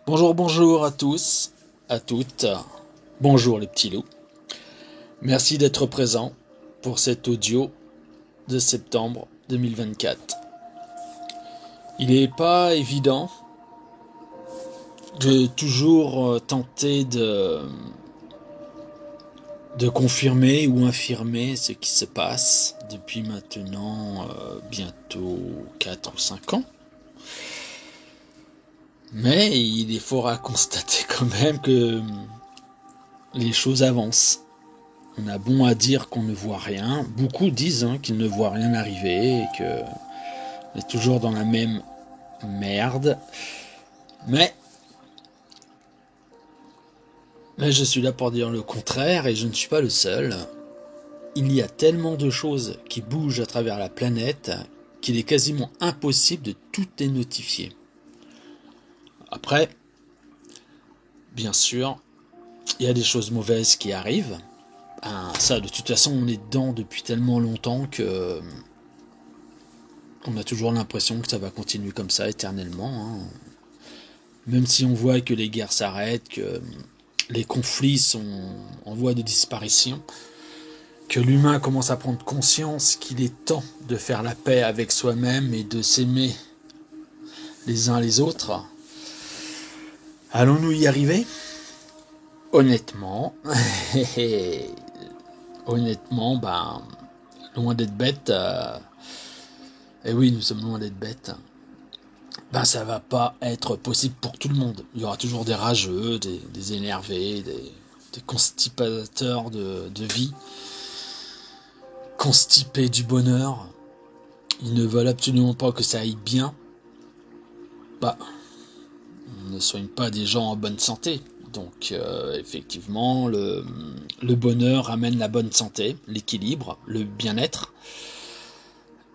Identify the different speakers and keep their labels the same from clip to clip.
Speaker 1: Bonjour à tous, à toutes. Bonjour les petits loups. Merci d'être présents pour cet audio de septembre 2024. Il n'est pas évident de toujours tenter de confirmer ou infirmer ce qui se passe depuis maintenant bientôt 4 ou 5 ans. Mais il est fort à constater quand même que les choses avancent. On a bon à dire qu'on ne voit rien. Beaucoup disent qu'ils ne voient rien arriver et qu'on est toujours dans la même merde. Mais je suis là pour dire le contraire et je ne suis pas le seul. Il y a tellement de choses qui bougent à travers la planète qu'il est quasiment impossible de toutes les notifier. Après, bien sûr, il y a des choses mauvaises qui arrivent. Ça, de toute façon, on est dedans depuis tellement longtemps que on a toujours l'impression que ça va continuer comme ça éternellement. Même si on voit que les guerres s'arrêtent, que les conflits sont en voie de disparition, que l'humain commence à prendre conscience qu'il est temps de faire la paix avec soi-même et de s'aimer les uns les autres. Allons-nous y arriver ? Honnêtement, loin d'être bête, et oui, nous sommes loin d'être bêtes, ça va pas être possible pour tout le monde. Il y aura toujours des rageux, des énervés, des constipateurs de vie, constipés du bonheur. Ils ne veulent absolument pas que ça aille bien. On ne soigne pas des gens en bonne santé. Donc effectivement, le bonheur amène la bonne santé, l'équilibre, le bien-être.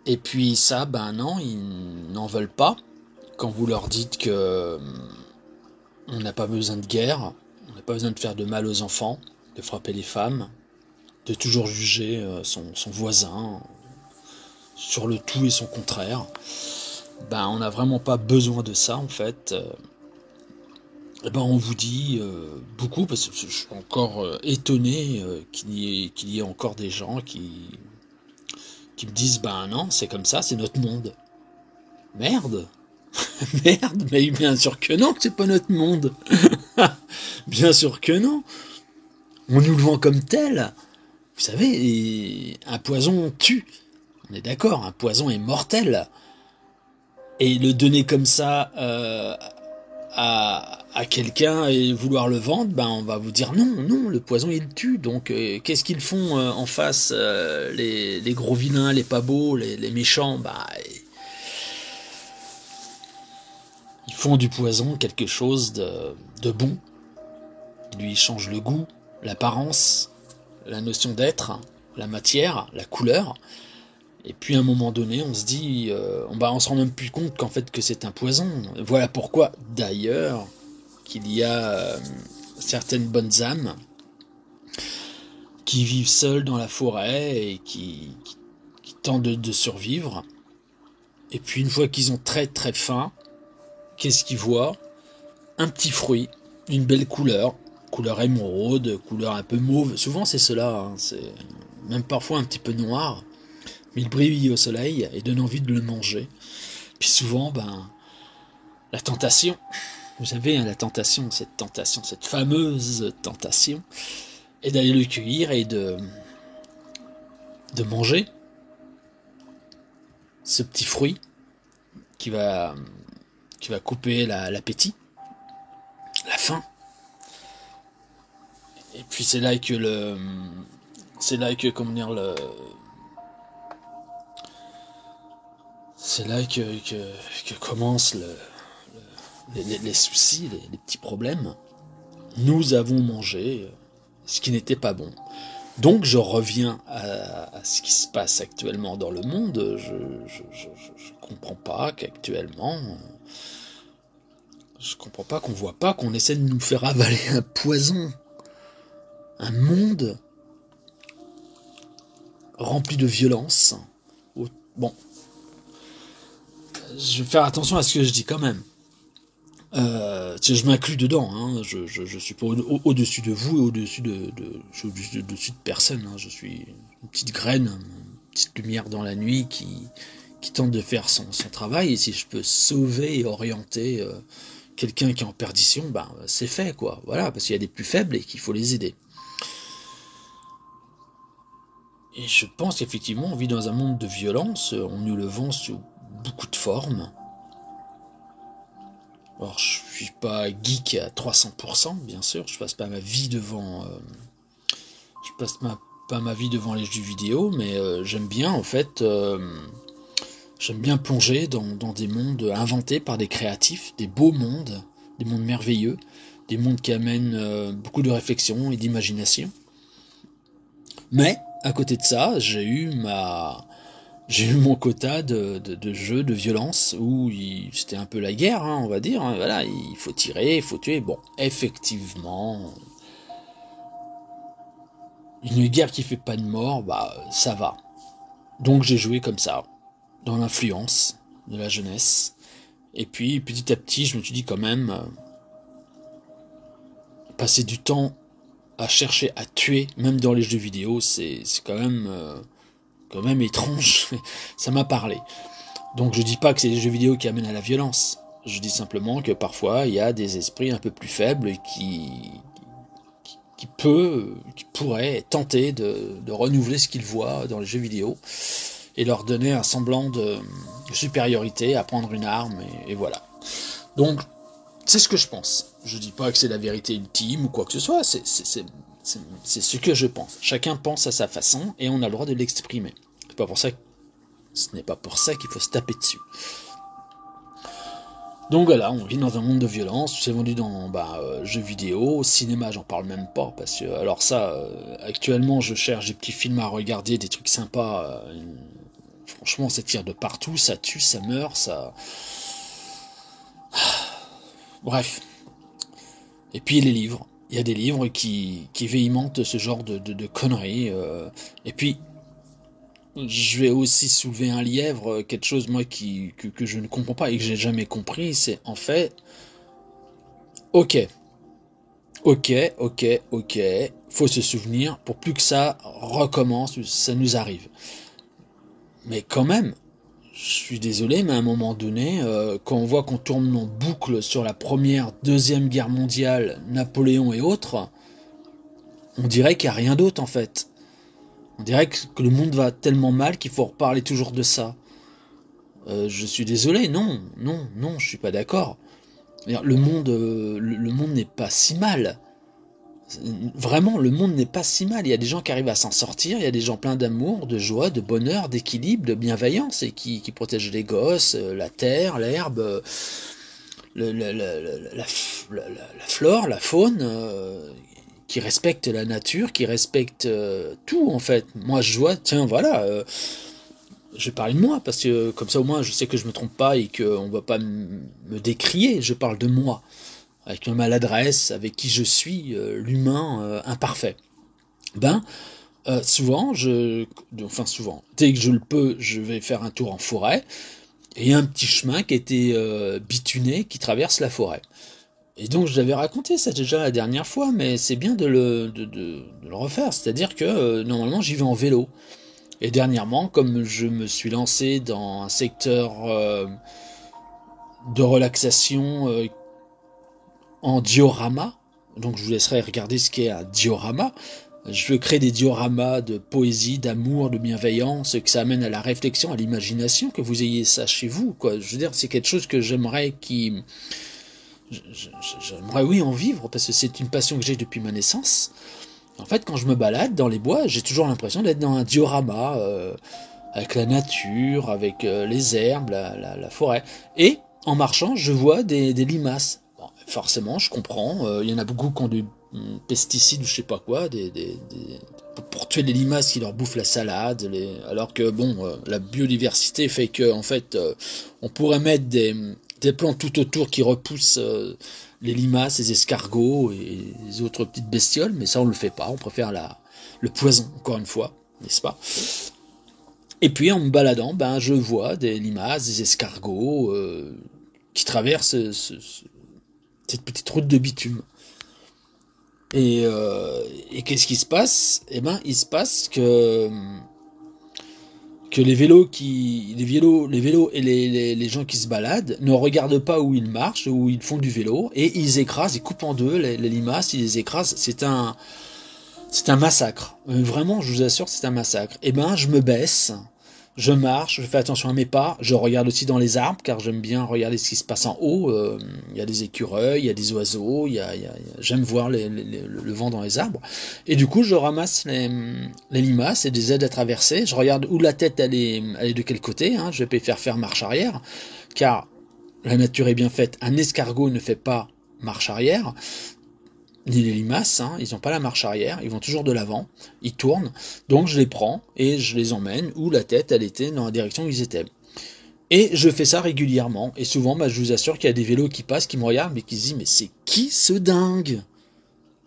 Speaker 1: Et puis ça, non, ils n'en veulent pas. Quand vous leur dites que on n'a pas besoin de guerre, on n'a pas besoin de faire de mal aux enfants, de frapper les femmes, de toujours juger son voisin sur le tout et son contraire, on n'a vraiment pas besoin de ça en fait. On vous dit beaucoup, parce que je suis encore étonné qu'il y ait encore des gens qui me disent non, c'est comme ça, c'est notre monde. Merde. Merde, mais bien sûr que non, c'est pas notre monde. Bien sûr que non. On nous le vend comme tel. Vous savez, un poison tue. On est d'accord, un poison est mortel. Et le donner comme ça à quelqu'un et vouloir le vendre, on va vous dire non, le poison il tue. Donc qu'est-ce qu'ils font en face, les gros vilains, les pas beaux, les méchants, ils font du poison quelque chose de bon. Ils lui changent le goût, l'apparence, la notion d'être, la matière, la couleur. Et puis à un moment donné, on se dit, on se rend même plus compte qu'en fait que c'est un poison. Voilà pourquoi, d'ailleurs, qu'il y a certaines bonnes âmes qui vivent seules dans la forêt et qui tentent de survivre. Et puis une fois qu'ils ont très très faim, qu'est-ce qu'ils voient ? Un petit fruit, une belle couleur émeraude, couleur un peu mauve. Souvent c'est cela, c'est même parfois un petit peu noir. Mais il brille au soleil et donne envie de le manger. Puis souvent, la tentation, vous savez, la tentation, cette fameuse tentation, est d'aller le cueillir et de manger ce petit fruit qui va couper l'appétit, la faim. Et puis c'est là que c'est là que commencent les soucis, les petits problèmes. Nous avons mangé ce qui n'était pas bon. Donc je reviens à ce qui se passe actuellement dans le monde. Je comprends pas qu'actuellement, je comprends pas qu'on voit pas qu'on essaie de nous faire avaler un poison, un monde rempli de violence. Bon, je vais faire attention à ce que je dis quand même. Je m'inclus dedans, hein. Je suis pas au-dessus de vous et je suis au-dessus de personne, hein. Je suis une petite graine, une petite lumière dans la nuit qui tente de faire son travail, et si je peux sauver et orienter quelqu'un qui est en perdition, ben c'est fait, quoi. Voilà, parce qu'il y a des plus faibles et qu'il faut les aider. Et je pense qu'effectivement, on vit dans un monde de violence, on nous le vend sous beaucoup de formes. Alors, je suis pas geek à 300%, bien sûr, je passe pas ma vie devant... pas ma vie devant les jeux vidéo, mais j'aime bien, en fait... j'aime bien plonger dans des mondes inventés par des créatifs, des beaux mondes, des mondes merveilleux, des mondes qui amènent beaucoup de réflexion et d'imagination. Mais, à côté de ça, j'ai eu mon quota de jeux de violence où c'était un peu la guerre, hein, on va dire. Hein, voilà, il faut tirer, il faut tuer. Bon, effectivement, une guerre qui fait pas de mort, bah ça va. Donc j'ai joué comme ça, dans l'influence de la jeunesse. Et puis petit à petit, je me suis dit quand même, passer du temps à chercher à tuer, même dans les jeux vidéo, c'est quand même étrange. Ça m'a parlé. Donc je dis pas que c'est les jeux vidéo qui amènent à la violence. Je dis simplement que parfois il y a des esprits un peu plus faibles qui pourraient tenter de renouveler ce qu'ils voient dans les jeux vidéo et leur donner un semblant de supériorité à prendre une arme, et voilà. Donc c'est ce que je pense. Je dis pas que c'est la vérité ultime ou quoi que ce soit, c'est ce que je pense. Chacun pense à sa façon et on a le droit de l'exprimer. Ce n'est pas pour ça qu'il faut se taper dessus. Donc voilà, on vit dans un monde de violence, c'est vendu dans jeux vidéo, cinéma, j'en parle même pas, parce que, alors ça, actuellement je cherche des petits films à regarder, des trucs sympas, franchement ça tire de partout, ça tue, ça meurt, ça... Bref. Et puis les livres, il y a des livres qui véhimentent ce genre de conneries, et puis... Je vais aussi soulever un lièvre, quelque chose moi que je ne comprends pas et que j'ai jamais compris, c'est en fait, ok, faut se souvenir pour plus que ça recommence, ça nous arrive. Mais quand même, je suis désolé, mais à un moment donné, quand on voit qu'on tourne en boucle sur la première, deuxième guerre mondiale, Napoléon et autres, on dirait qu'il n'y a rien d'autre en fait. On dirait que le monde va tellement mal qu'il faut reparler toujours de ça. Je suis désolé, non, je suis pas d'accord. Le monde n'est pas si mal. Vraiment, le monde n'est pas si mal. Il y a des gens qui arrivent à s'en sortir, il y a des gens pleins d'amour, de joie, de bonheur, d'équilibre, de bienveillance, et qui protègent les gosses, la terre, l'herbe, la flore, la faune, qui respectent la nature, qui respectent tout en fait. Moi je vois, tiens voilà, je vais parler de moi, parce que comme ça au moins je sais que je me trompe pas et qu'on va pas me décrier, je parle de moi, avec ma maladresse, avec qui je suis, l'humain imparfait. Souvent, dès que je le peux, je vais faire un tour en forêt, et il y a un petit chemin qui était bituné, qui traverse la forêt. Et donc je l'avais raconté ça déjà la dernière fois, mais c'est bien de le refaire. C'est-à-dire que normalement j'y vais en vélo. Et dernièrement, comme je me suis lancé dans un secteur de relaxation en diorama, donc je vous laisserai regarder ce qu'est un diorama. Je veux créer des dioramas de poésie, d'amour, de bienveillance, que ça amène à la réflexion, à l'imagination, que vous ayez ça chez vous, quoi. Je veux dire, c'est quelque chose que j'aimerais j'aimerais oui en vivre, parce que c'est une passion que j'ai depuis ma naissance. En fait, quand je me balade dans les bois, j'ai toujours l'impression d'être dans un diorama, avec la nature, avec les herbes, la forêt. Et en marchant, je vois des limaces. Bon, forcément, je comprends, il y en a beaucoup qui ont des pesticides ou je sais pas quoi, pour tuer les limaces qui leur bouffent la salade, alors que bon, la biodiversité fait que en fait, on pourrait mettre des plantes tout autour qui repoussent les limaces, les escargots et les autres petites bestioles, mais ça on le fait pas, on préfère le poison, encore une fois, n'est-ce pas? Et puis en me baladant, je vois des limaces, des escargots qui traversent cette petite route de bitume. Et qu'est-ce qui se passe? Eh ben, il se passe que les vélos et les gens qui se baladent ne regardent pas où ils marchent, où ils font du vélo, et ils écrasent, ils coupent en deux les limaces, ils les écrasent. C'est un massacre. Vraiment, je vous assure, c'est un massacre. Eh ben, je me baisse, je marche, je fais attention à mes pas, je regarde aussi dans les arbres, car j'aime bien regarder ce qui se passe en haut. Il y a des écureuils, il y a des oiseaux, j'aime voir le vent dans les arbres. Et du coup, je ramasse les limaces et les aide à traverser. Je regarde où la tête, elle est de quel côté. Hein. Je vais faire marche arrière, car la nature est bien faite. Un escargot ne fait pas marche arrière. Ni les limaces, hein, ils n'ont pas la marche arrière, ils vont toujours de l'avant, ils tournent, donc je les prends et je les emmène où la tête, elle était dans la direction où ils étaient. Et je fais ça régulièrement, et souvent, je vous assure qu'il y a des vélos qui passent, qui me regardent, mais qui se disent, mais c'est qui ce dingue?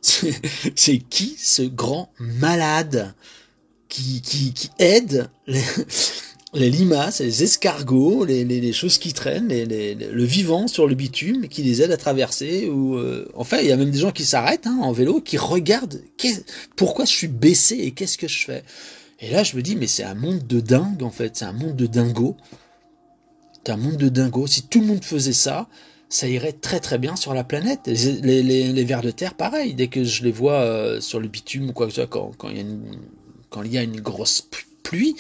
Speaker 1: C'est qui ce grand malade qui aide les limaces, les escargots, les choses qui traînent, le vivant sur le bitume, qui les aide à traverser. Enfin, il y a même des gens qui s'arrêtent en vélo, qui regardent pourquoi je suis baissé et qu'est-ce que je fais. Et là, je me dis, mais c'est un monde de dingue, en fait. C'est un monde de dingo. C'est un monde de dingo. Si tout le monde faisait ça, ça irait très très bien sur la planète. Les vers de terre, pareil. Dès que je les vois sur le bitume ou quoi que ce soit, quand il y a une grosse pluie,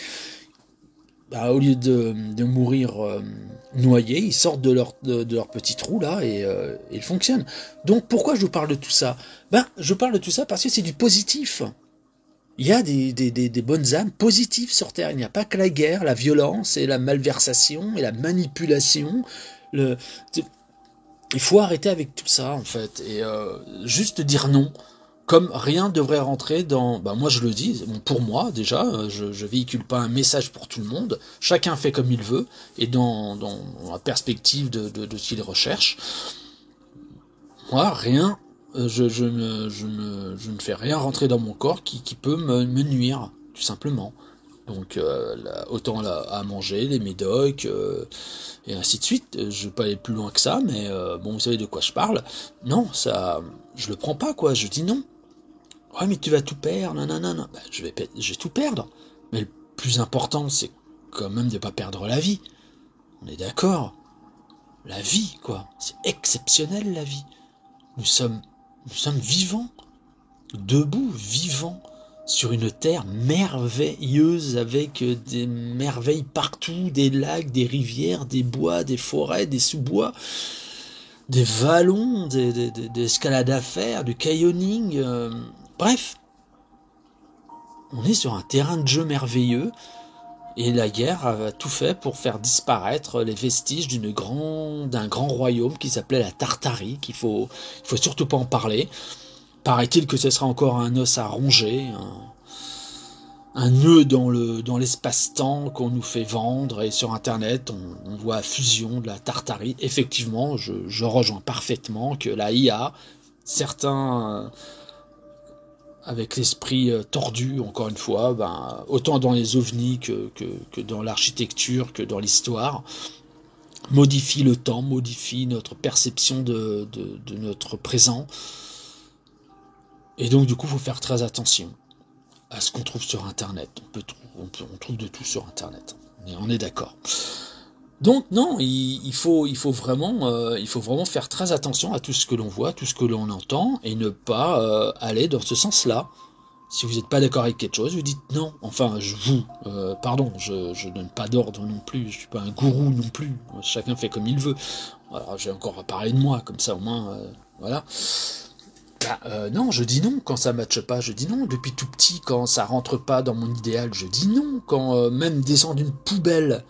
Speaker 1: au lieu de mourir noyés, ils sortent de leur petit trou là et ils fonctionnent. Donc pourquoi je vous parle de tout ça? Je parle de tout ça parce que c'est du positif. Il y a des bonnes âmes positives sur Terre. Il n'y a pas que la guerre, la violence et la malversation et la manipulation. Il faut arrêter avec tout ça en fait et juste dire non. Comme rien ne devrait rentrer dans... moi je le dis, pour moi déjà, je véhicule pas un message pour tout le monde, chacun fait comme il veut, et dans la perspective de ce qu'il recherche. Moi, rien, je ne fais rien rentrer dans mon corps qui peut me nuire, tout simplement. Donc autant à manger, les médocs, et ainsi de suite. Je vais pas aller plus loin que ça, mais vous savez de quoi je parle. Non, ça, je le prends pas, quoi, je dis non. Ouais, mais tu vas tout perdre, non. Je vais tout perdre. Mais le plus important, c'est quand même de pas perdre la vie. On est d'accord. La vie, quoi. C'est exceptionnel, la vie. Nous sommes vivants. Debout, vivants. Sur une terre merveilleuse avec des merveilles partout, des lacs, des rivières, des bois, des forêts, des sous-bois, des vallons, des escalades à faire, du canyoning. Bref, on est sur un terrain de jeu merveilleux et la guerre a tout fait pour faire disparaître les vestiges d'un grand royaume qui s'appelait la Tartarie, qu'il faut surtout pas en parler. Paraît-il que ce sera encore un os à ronger, un nœud dans l'espace-temps qu'on nous fait vendre, et sur internet on voit fusion de la Tartarie. Effectivement, je rejoins parfaitement que la IA, certains... avec l'esprit tordu, encore une fois, autant dans les ovnis que dans l'architecture, que dans l'histoire, modifie le temps, modifie notre perception de notre présent. Et donc, du coup, il faut faire très attention à ce qu'on trouve sur Internet. On trouve de tout sur Internet. On est d'accord. Donc non, il faut vraiment faire très attention à tout ce que l'on voit, tout ce que l'on entend, et ne pas aller dans ce sens-là. Si vous n'êtes pas d'accord avec quelque chose, vous dites non. Enfin, je donne pas d'ordre non plus, je suis pas un gourou non plus. Chacun fait comme il veut. Alors, j'ai encore à parler de moi, comme ça au moins, voilà. Non, je dis non quand ça matche pas, je dis non. Depuis tout petit, quand ça rentre pas dans mon idéal, je dis non. Quand même descendre une poubelle,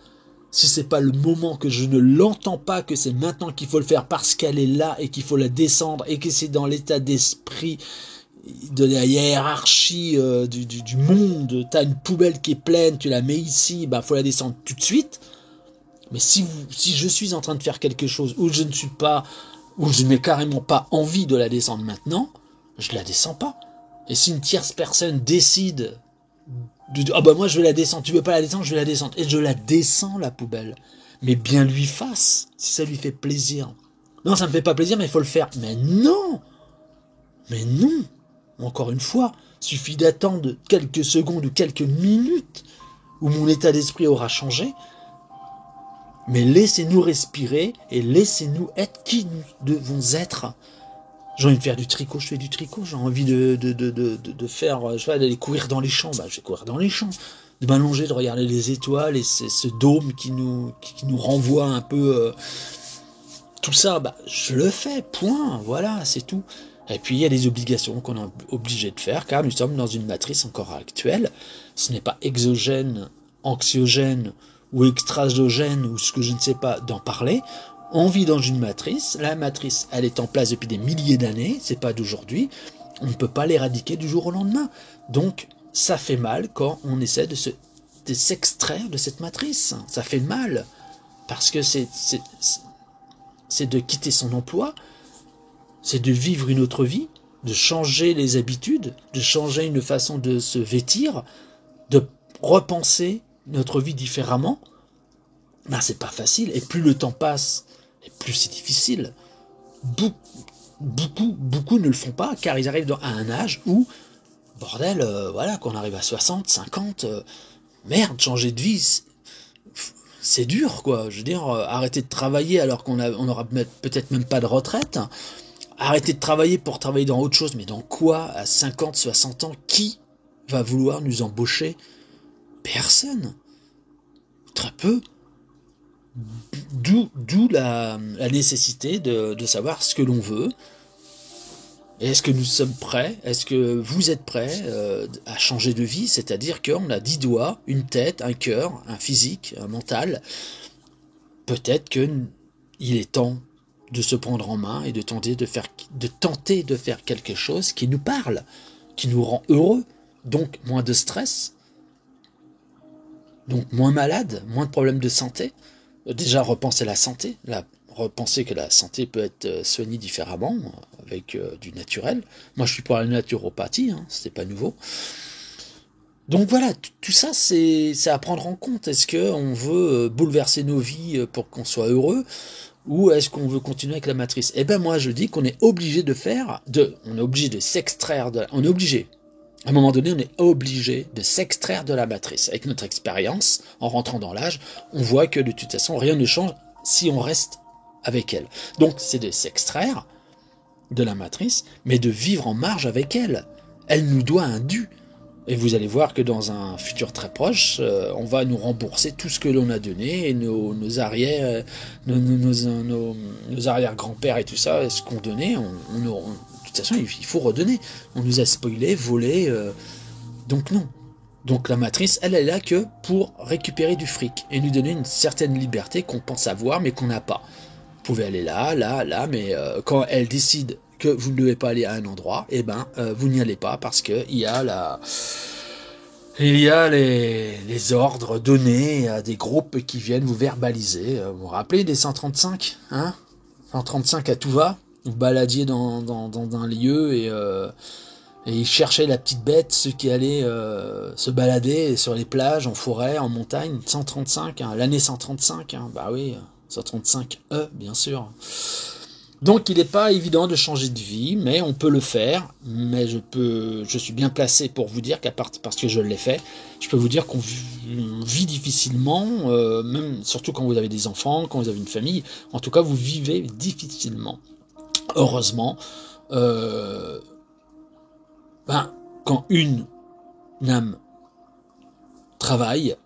Speaker 1: si c'est pas le moment, que je ne l'entends pas, que c'est maintenant qu'il faut le faire parce qu'elle est là et qu'il faut la descendre et que c'est dans l'état d'esprit de la hiérarchie du monde, t'as une poubelle qui est pleine, tu la mets ici, faut la descendre tout de suite. Mais si je suis en train de faire quelque chose où je ne suis pas, où je n'ai carrément pas envie de la descendre maintenant, je la descends pas. Et si une tierce personne décide moi je vais la descendre, tu veux pas la descendre, je vais la descendre, et je la descends la poubelle, mais bien lui fasse, si ça lui fait plaisir. Non, ça me fait pas plaisir, mais il faut le faire. Mais non! Mais non! Encore une fois, suffit d'attendre quelques secondes ou quelques minutes où mon état d'esprit aura changé. Mais laissez-nous respirer et laissez-nous être qui nous devons être. J'ai envie de faire du tricot, je fais du tricot. J'ai envie de faire, je sais pas, d'aller courir dans les champs, bah je vais courir dans les champs. De m'allonger, de regarder les étoiles et ce dôme qui nous renvoie un peu tout ça, bah je le fais, point, voilà, c'est tout. Et puis il y a des obligations qu'on est obligé de faire, car nous sommes dans une matrice encore actuelle. Ce n'est pas exogène, anxiogène ou extragogène ou ce que je ne sais pas d'en parler. On vit dans une matrice, la matrice elle est en place depuis des milliers d'années, c'est pas d'aujourd'hui, on ne peut pas l'éradiquer du jour au lendemain. Donc ça fait mal quand on essaie de s'extraire de cette matrice, ça fait mal, parce que c'est de quitter son emploi, c'est de vivre une autre vie, de changer les habitudes, de changer une façon de se vêtir, de repenser notre vie différemment. Ben, c'est pas facile, et plus le temps passe, et plus c'est difficile. Beaucoup ne le font pas, car ils arrivent à un âge où, bordel, voilà, qu'on arrive à 60, 50, merde, changer de vie, c'est dur, quoi. Je veux dire, arrêter de travailler alors qu'on aura peut-être même pas de retraite, arrêter de travailler pour travailler dans autre chose, mais dans quoi, à 50, 60 ans, qui va vouloir nous embaucher? Personne. Très peu. D'où la nécessité de savoir ce que l'on veut. Et est-ce que nous sommes prêts? Est-ce que vous êtes prêts à changer de vie? C'est-à-dire qu'on a 10 doigts, une tête, un cœur, un physique, un mental. Peut-être qu'il est temps de se prendre en main et de tenter de faire quelque chose qui nous parle, qui nous rend heureux. Donc moins de stress, donc moins malade, moins de problèmes de santé. Déjà repenser la santé, repenser que la santé peut être soignée différemment, avec du naturel. Moi je suis pour la naturopathie, hein, c'est pas nouveau. Donc voilà, tout ça c'est à prendre en compte. Est-ce qu'on veut bouleverser nos vies pour qu'on soit heureux, ou est-ce qu'on veut continuer avec la matrice? Eh ben moi je dis qu'on est obligé on est obligé de s'extraire on est obligé. À un moment donné, on est obligé de s'extraire de la matrice. Avec notre expérience, en rentrant dans l'âge, on voit que de toute façon, rien ne change si on reste avec elle. Donc, c'est de s'extraire de la matrice, mais de vivre en marge avec elle. Elle nous doit un dû. Et vous allez voir que dans un futur très proche, on va nous rembourser tout ce que l'on a donné, et nos arrière-grands-pères et tout ça, ce qu'on donnait, de toute façon, il faut redonner. On nous a spoilé, volé, donc non. Donc la matrice, elle est là que pour récupérer du fric et nous donner une certaine liberté qu'on pense avoir mais qu'on n'a pas. Vous pouvez aller là, mais quand elle décide que vous ne devez pas aller à un endroit, eh ben vous n'y allez pas parce que il y a les ordres donnés à des groupes qui viennent vous verbaliser. Vous vous rappelez des 135, hein? 135 à tout va. Vous baladiez dans un lieu et ils cherchaient la petite bête, ceux qui allaient se balader sur les plages, en forêt, en montagne. 135, hein, l'année 135, hein, bah oui, 135 bien sûr. Donc il n'est pas évident de changer de vie, mais on peut le faire. Mais je suis bien placé pour vous dire parce que je l'ai fait, je peux vous dire qu'on vit difficilement, même surtout quand vous avez des enfants, quand vous avez une famille. En tout cas, vous vivez difficilement. Heureusement, quand une âme travaille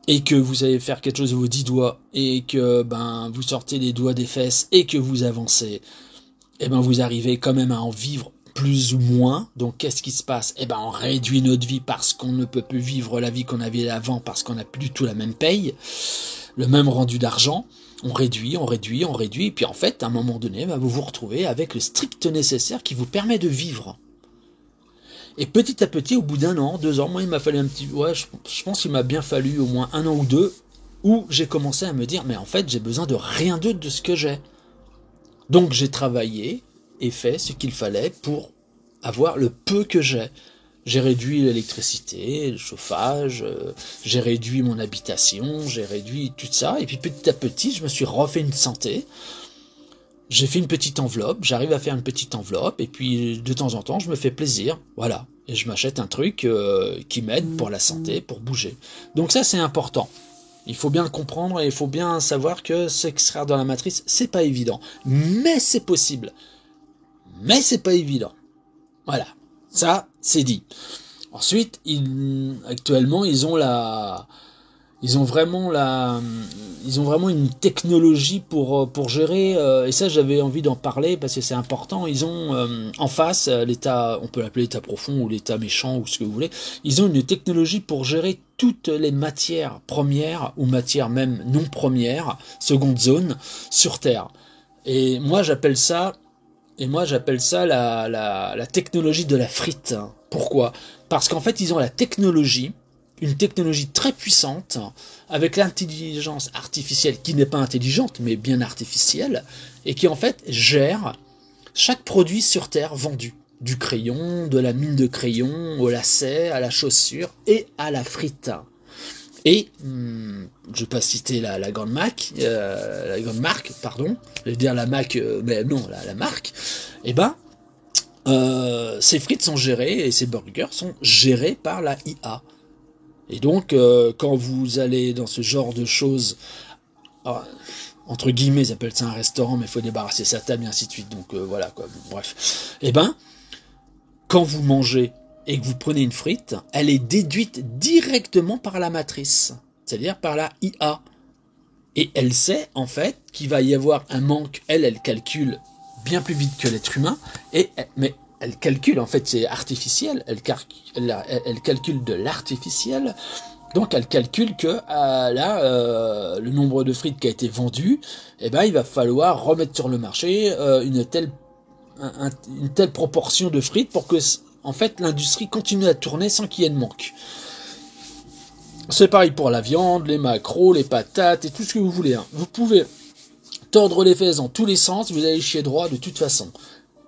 Speaker 1: et que vous savez faire quelque chose de vos 10 doigts et que vous sortez les doigts des fesses et que vous avancez, et vous arrivez quand même à en vivre plus ou moins. Donc qu'est-ce qui se passe? On réduit notre vie parce qu'on ne peut plus vivre la vie qu'on avait avant parce qu'on n'a plus du tout la même paye, le même rendu d'argent. On réduit, et puis en fait, à un moment donné, vous vous retrouvez avec le strict nécessaire qui vous permet de vivre. Et petit à petit, au bout d'1 an, 2 ans, moi il m'a fallu je pense qu'il m'a bien fallu au moins 1 an ou 2, où j'ai commencé à me dire, mais en fait, j'ai besoin de rien d'autre de ce que j'ai. Donc j'ai travaillé et fait ce qu'il fallait pour avoir le peu que j'ai. J'ai réduit l'électricité, le chauffage, j'ai réduit mon habitation, j'ai réduit tout ça. Et puis petit à petit, je me suis refait une santé. j'ai fait une petite enveloppe, j'arrive à faire une petite enveloppe, et puis de temps en temps, je me fais plaisir, voilà. Et je m'achète un truc qui m'aide pour la santé, pour bouger. Donc ça, c'est important. Il faut bien le comprendre et il faut bien savoir que s'extraire dans la matrice, c'est pas évident. Mais c'est possible. Mais c'est pas évident. Voilà. Ça, c'est dit. Ensuite, actuellement, ils ont vraiment une technologie pour gérer, et ça j'avais envie d'en parler parce que c'est important. Ils ont en face l'état, on peut l'appeler l'état profond ou l'état méchant ou ce que vous voulez. Ils ont une technologie pour gérer toutes les matières premières ou matières même non premières, seconde zone, sur Terre. Et moi j'appelle ça la technologie de la frite. Pourquoi ? Parce qu'en fait ils ont la technologie, une technologie très puissante, avec l'intelligence artificielle qui n'est pas intelligente, mais bien artificielle, et qui en fait gère chaque produit sur Terre vendu. Du crayon, de la mine de crayon, au lacet, à la chaussure et à la frite. Et, je vais pas citer la grande marque, je vais dire la Mac, mais non, la marque, et ces frites sont gérées, et ces burgers sont gérés par la IA. Et donc, quand vous allez dans ce genre de choses, entre guillemets, ils appellent ça un restaurant, mais il faut débarrasser sa table et ainsi de suite. Donc voilà quoi. Bref. Et quand vous mangez et que vous prenez une frite, elle est déduite directement par la matrice, c'est-à-dire par la IA. Et elle sait en fait qu'il va y avoir un manque. Elle calcule bien plus vite que l'être humain. Mais elle calcule, en fait, c'est artificiel, elle calcule de l'artificiel, donc elle calcule que le nombre de frites qui a été vendu, il va falloir remettre sur le marché une telle proportion de frites pour que, en fait, l'industrie continue à tourner sans qu'il y ait de manque. C'est pareil pour la viande, les maquereaux, les patates et tout ce que vous voulez. Hein. Vous pouvez tordre les fesses dans tous les sens, vous allez chier droit de toute façon.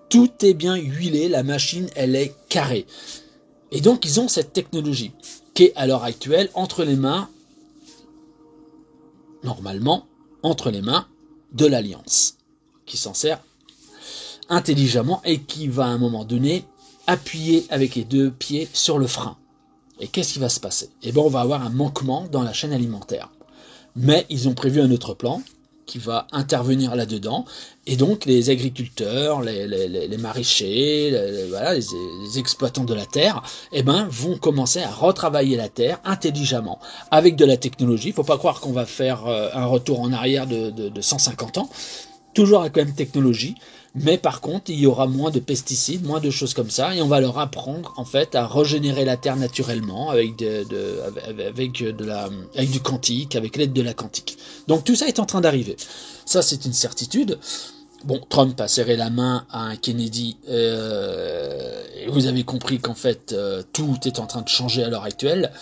Speaker 1: Tout est bien huilé, la machine, elle est carrée. Et donc, ils ont cette technologie qui est, à l'heure actuelle, entre les mains, normalement, entre les mains de l'Alliance, qui s'en sert intelligemment et qui va, à un moment donné, appuyer avec les deux pieds sur le frein. Et qu'est-ce qui va se passer ? On va avoir un manquement dans la chaîne alimentaire. Mais ils ont prévu un autre plan qui va intervenir là-dedans, et donc les agriculteurs, les maraîchers, les exploitants de la terre, vont commencer à retravailler la terre intelligemment, avec de la technologie. Faut pas croire qu'on va faire un retour en arrière de 150 ans, toujours avec la même technologie, mais par contre, il y aura moins de pesticides, moins de choses comme ça, et on va leur apprendre en fait à régénérer la terre naturellement avec du quantique, avec l'aide de la quantique. Donc tout ça est en train d'arriver. Ça, c'est une certitude. Bon, Trump a serré la main à un Kennedy, et vous avez compris qu'en fait, tout est en train de changer à l'heure actuelle.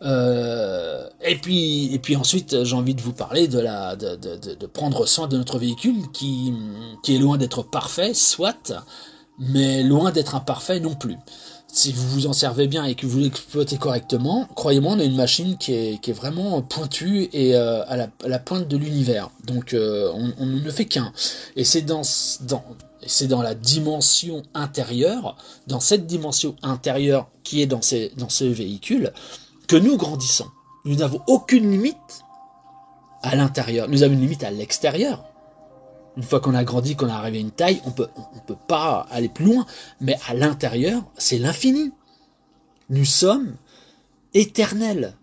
Speaker 1: Et puis ensuite, j'ai envie de vous parler de prendre soin de notre véhicule qui est loin d'être parfait, soit, mais loin d'être imparfait non plus. Si vous vous en servez bien et que vous l'exploitez correctement, croyez-moi, on a une machine qui est vraiment pointue et à la pointe de l'univers. Donc on ne fait qu'un. Et c'est dans la dimension intérieure, dans cette dimension intérieure qui est dans ce véhicule, que nous grandissons. Nous n'avons aucune limite à l'intérieur. Nous avons une limite à l'extérieur. Une fois qu'on a grandi, qu'on a arrivé à une taille, on peut pas aller plus loin. Mais à l'intérieur, c'est l'infini. Nous sommes éternels.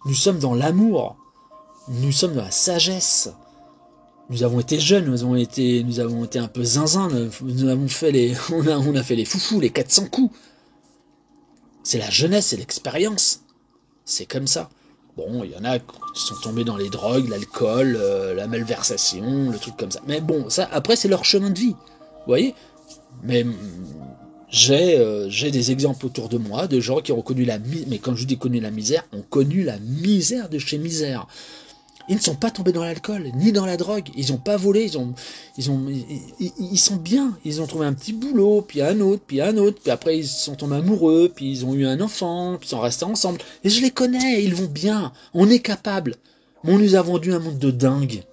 Speaker 1: Nous sommes dans l'amour. Nous sommes dans la sagesse. Nous avons été jeunes, nous avons été un peu zinzin, on a fait les foufous, les 400 coups. C'est la jeunesse, c'est l'expérience. C'est comme ça. Bon, il y en a qui sont tombés dans les drogues, l'alcool, la malversation, le truc comme ça. Mais bon, ça, après, c'est leur chemin de vie. Vous voyez ? Mais j'ai des exemples autour de moi de gens qui ont connu mais quand je dis connu la misère, ont connu la misère de chez misère. Ils ne sont pas tombés dans l'alcool, ni dans la drogue. Ils n'ont pas volé, ils sont bien. Ils ont trouvé un petit boulot, puis un autre, puis après ils sont tombés amoureux, puis ils ont eu un enfant, puis ils sont restés ensemble. Et je les connais, ils vont bien. On est capable. Mais on nous a vendu un monde de dingue.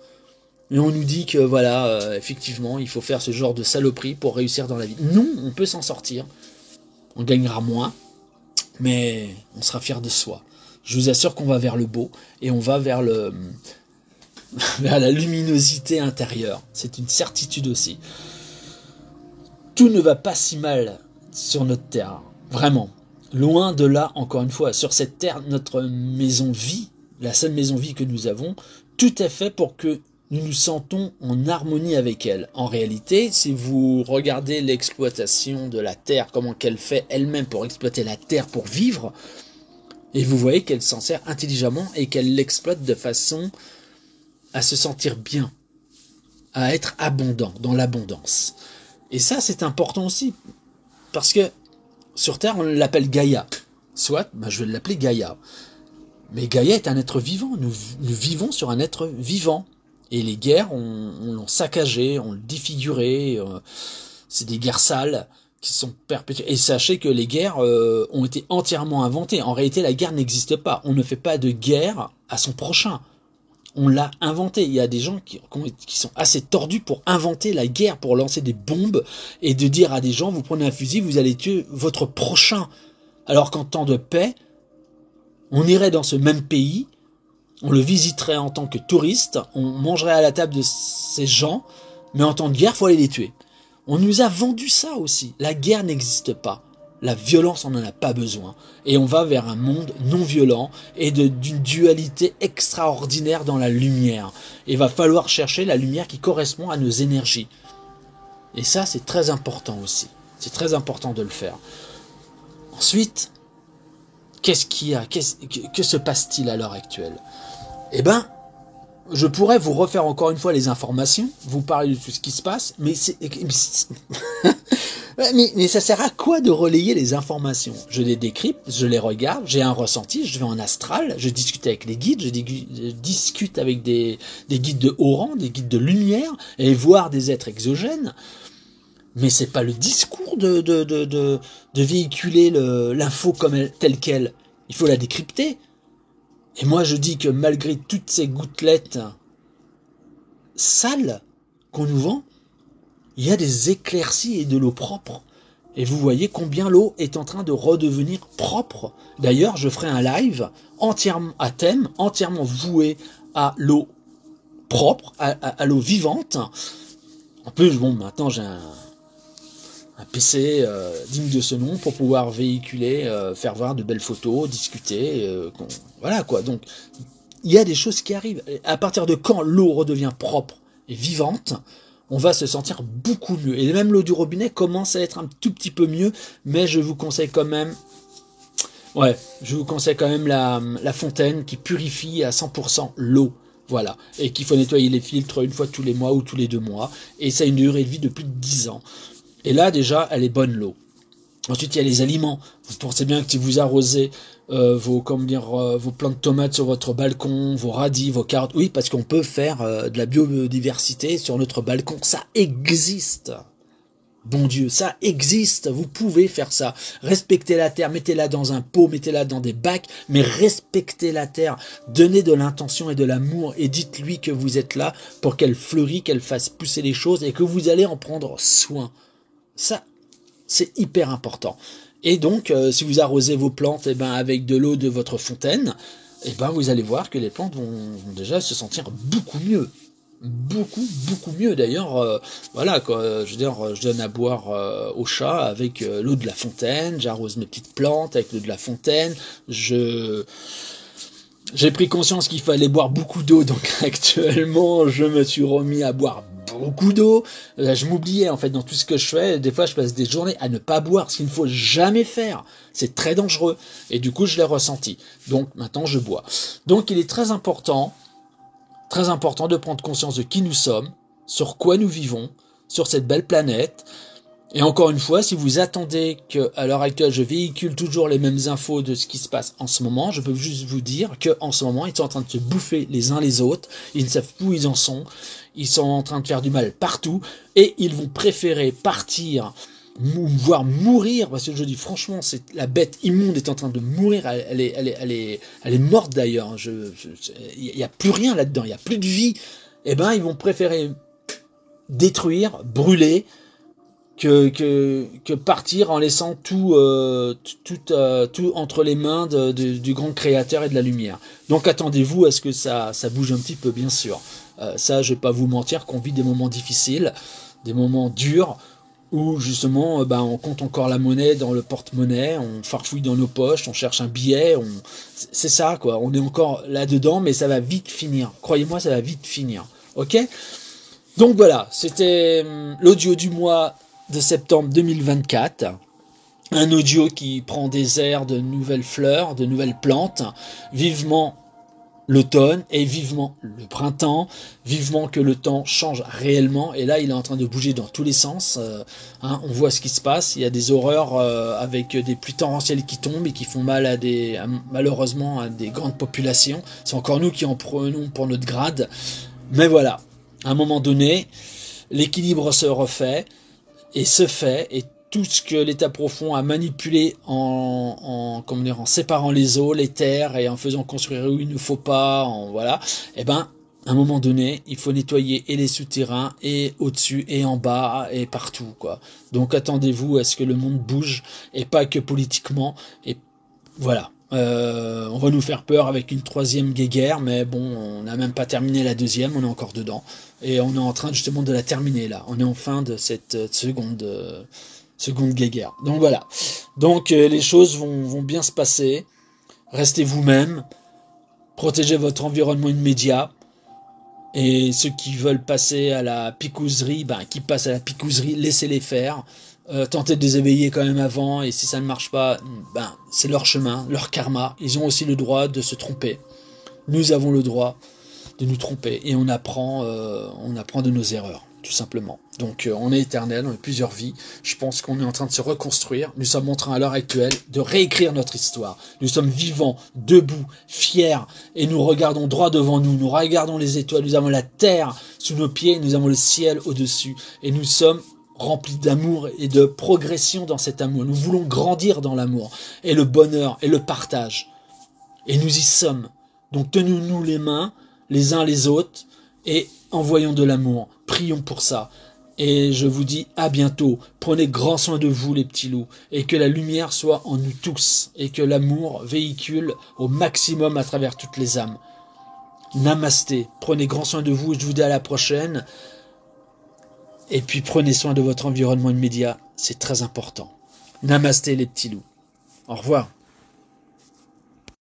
Speaker 1: et on nous dit que voilà, effectivement, il faut faire ce genre de saloperie pour réussir dans la vie. Non, on peut s'en sortir. On gagnera moins, mais on sera fier de soi. Je vous assure qu'on va vers le beau et on va vers vers la luminosité intérieure. C'est une certitude aussi. Tout ne va pas si mal sur notre terre, vraiment. Loin de là, encore une fois, sur cette terre, notre maison vie, la seule maison vie que nous avons, tout est fait pour que nous nous sentons en harmonie avec elle. En réalité, si vous regardez l'exploitation de la terre, comment qu'elle fait elle-même pour exploiter la terre pour vivre, et vous voyez qu'elle s'en sert intelligemment et qu'elle l'exploite de façon à se sentir bien, à être abondant, dans l'abondance. Et ça, c'est important aussi, parce que sur Terre, on l'appelle Gaïa. Soit, je vais l'appeler Gaïa. Mais Gaïa est un être vivant. Nous vivons sur un être vivant. Et les guerres, on l'ont saccagé, on l'a défiguré. C'est des guerres sales qui sont perpétuées. Et sachez que les guerres ont été entièrement inventées. En réalité, la guerre n'existe pas. On ne fait pas de guerre à son prochain. On l'a inventé. Il y a des gens qui sont assez tordus pour inventer la guerre, pour lancer des bombes et de dire à des gens, vous prenez un fusil, vous allez tuer votre prochain. Alors qu'en temps de paix, on irait dans ce même pays, on le visiterait en tant que touriste, on mangerait à la table de ces gens, mais en temps de guerre, il faut aller les tuer. On nous a vendu ça aussi. La guerre n'existe pas. La violence, on n'en a pas besoin. Et on va vers un monde non violent et d'une dualité extraordinaire dans la lumière. Et il va falloir chercher la lumière qui correspond à nos énergies. Et ça, c'est très important aussi. C'est très important de le faire. Ensuite, qu'est-ce qu'il y a ? Que se passe-t-il à l'heure actuelle ? Eh ben, je pourrais vous refaire encore une fois les informations, vous parler de tout ce qui se passe, mais mais ça sert à quoi de relayer les informations ? Je les décrypte, je les regarde, j'ai un ressenti, je vais en astral, je discute avec les guides, je discute avec des guides de haut rang, des guides de lumière, et voir des êtres exogènes. Mais c'est pas le discours de véhiculer l'info telle qu'elle. Il faut la décrypter. Et moi je dis que malgré toutes ces gouttelettes sales qu'on nous vend, il y a des éclaircies et de l'eau propre. Et vous voyez combien l'eau est en train de redevenir propre. D'ailleurs, je ferai un live entièrement à thème, entièrement voué à l'eau propre, à l'eau vivante. En plus, bon, maintenant j'ai un PC digne de ce nom pour pouvoir véhiculer, faire voir de belles photos, discuter. Voilà quoi. Donc, il y a des choses qui arrivent. À partir de quand l'eau redevient propre et vivante, on va se sentir beaucoup mieux. Et même l'eau du robinet commence à être un tout petit peu mieux, mais je vous conseille quand même, la fontaine qui purifie à 100% l'eau. Voilà. Et qu'il faut nettoyer les filtres une fois tous les mois ou tous les 2 mois. Et ça a une durée de vie de plus de 10 ans. Et là, déjà, elle est bonne, l'eau. Ensuite, il y a les aliments. Vous pensez bien que si vous arrosez vos plants de tomates sur votre balcon, vos radis, vos carottes, oui, parce qu'on peut faire de la biodiversité sur notre balcon. Ça existe. Bon Dieu, ça existe. Vous pouvez faire ça. Respectez la terre, mettez-la dans un pot, mettez-la dans des bacs, mais respectez la terre. Donnez de l'intention et de l'amour et dites-lui que vous êtes là pour qu'elle fleurisse, qu'elle fasse pousser les choses et que vous allez en prendre soin. Ça, c'est hyper important. Et donc, si vous arrosez vos plantes avec de l'eau de votre fontaine, vous allez voir que les plantes vont déjà se sentir beaucoup mieux. Beaucoup mieux. D'ailleurs, voilà quoi. Je donne à boire au chat avec l'eau de la fontaine. J'arrose mes petites plantes avec l'eau de la fontaine. J'ai pris conscience qu'il fallait boire beaucoup d'eau, donc actuellement, je me suis remis à boire beaucoup d'eau. Là, je m'oubliais en fait dans tout ce que je fais. Des fois, je passe des journées à ne pas boire, ce qu'il ne faut jamais faire. C'est très dangereux. Et du coup, je l'ai ressenti. Donc maintenant, je bois. Donc, il est très important de prendre conscience de qui nous sommes, sur quoi nous vivons, sur cette belle planète. Et encore une fois, si vous attendez qu'à l'heure actuelle, je véhicule toujours les mêmes infos de ce qui se passe en ce moment, je peux juste vous dire qu'en ce moment, ils sont en train de se bouffer les uns les autres, ils ne savent plus où ils en sont, ils sont en train de faire du mal partout, et ils vont préférer partir, voire mourir, parce que je dis franchement, la bête immonde est en train de mourir, elle est morte d'ailleurs, il n'y a plus rien là-dedans, il n'y a plus de vie. eh ben ils vont préférer détruire, brûler, que partir en laissant tout entre les mains du grand créateur et de la lumière. Donc attendez-vous à ce que ça bouge un petit peu, bien sûr. Ça, je vais pas vous mentir qu'on vit des moments difficiles, des moments durs, où justement on compte encore la monnaie dans le porte-monnaie, on farfouille dans nos poches, on cherche un billet, c'est ça quoi, on est encore là-dedans, mais ça va vite finir. Croyez-moi, ça va vite finir. Ok ? Donc voilà, c'était l'audio du mois de septembre 2024. Un audio qui prend des airs de nouvelles fleurs, de nouvelles plantes. Vivement l'automne et vivement le printemps. Vivement que le temps change réellement. Et là, il est en train de bouger dans tous les sens. On voit ce qui se passe. Il y a des horreurs avec des pluies torrentielles qui tombent et qui font mal malheureusement à des grandes populations. C'est encore nous qui en prenons pour notre grade. Mais voilà, à un moment donné, l'équilibre se refait. Et se fait, et tout ce que l'état profond a manipulé en séparant les eaux, les terres, et en faisant construire où il ne faut pas, et ben, à un moment donné, il faut nettoyer et les souterrains, et au-dessus, et en bas, et partout, quoi. Donc attendez-vous à ce que le monde bouge, et pas que politiquement, et voilà. On va nous faire peur avec une troisième guerre, mais bon, on n'a même pas terminé la deuxième, on est encore dedans. Et on est en train justement de la terminer là. On est en fin de cette seconde guerre. Donc voilà. Donc les choses vont bien se passer. Restez vous-même. Protégez votre environnement immédiat. Et ceux qui veulent passer à la picouserie, qui passent à la picouserie, laissez-les faire. Tentez de les éveiller quand même avant, et si ça ne marche pas, c'est leur chemin, leur karma. Ils ont aussi le droit de se tromper. Nous avons le droit de nous tromper, et on apprend de nos erreurs, tout simplement. Donc on est éternel, on a plusieurs vies. Je pense qu'on est en train de se reconstruire. Nous sommes en train à l'heure actuelle de réécrire notre histoire. Nous sommes vivants, debout, fiers, et nous regardons droit devant nous. Nous regardons les étoiles, nous avons la terre sous nos pieds, nous avons le ciel au-dessus, et nous sommes remplis d'amour et de progression dans cet amour. Nous voulons grandir dans l'amour et le bonheur et le partage. Et nous y sommes. Donc tenons-nous les mains les uns les autres et envoyons de l'amour. Prions pour ça. Et je vous dis à bientôt. Prenez grand soin de vous les petits loups. Et que la lumière soit en nous tous. Et que l'amour véhicule au maximum à travers toutes les âmes. Namasté. Prenez grand soin de vous et je vous dis à la prochaine. Et puis prenez soin de votre environnement immédiat, c'est très important. Namasté les petits loups. Au revoir.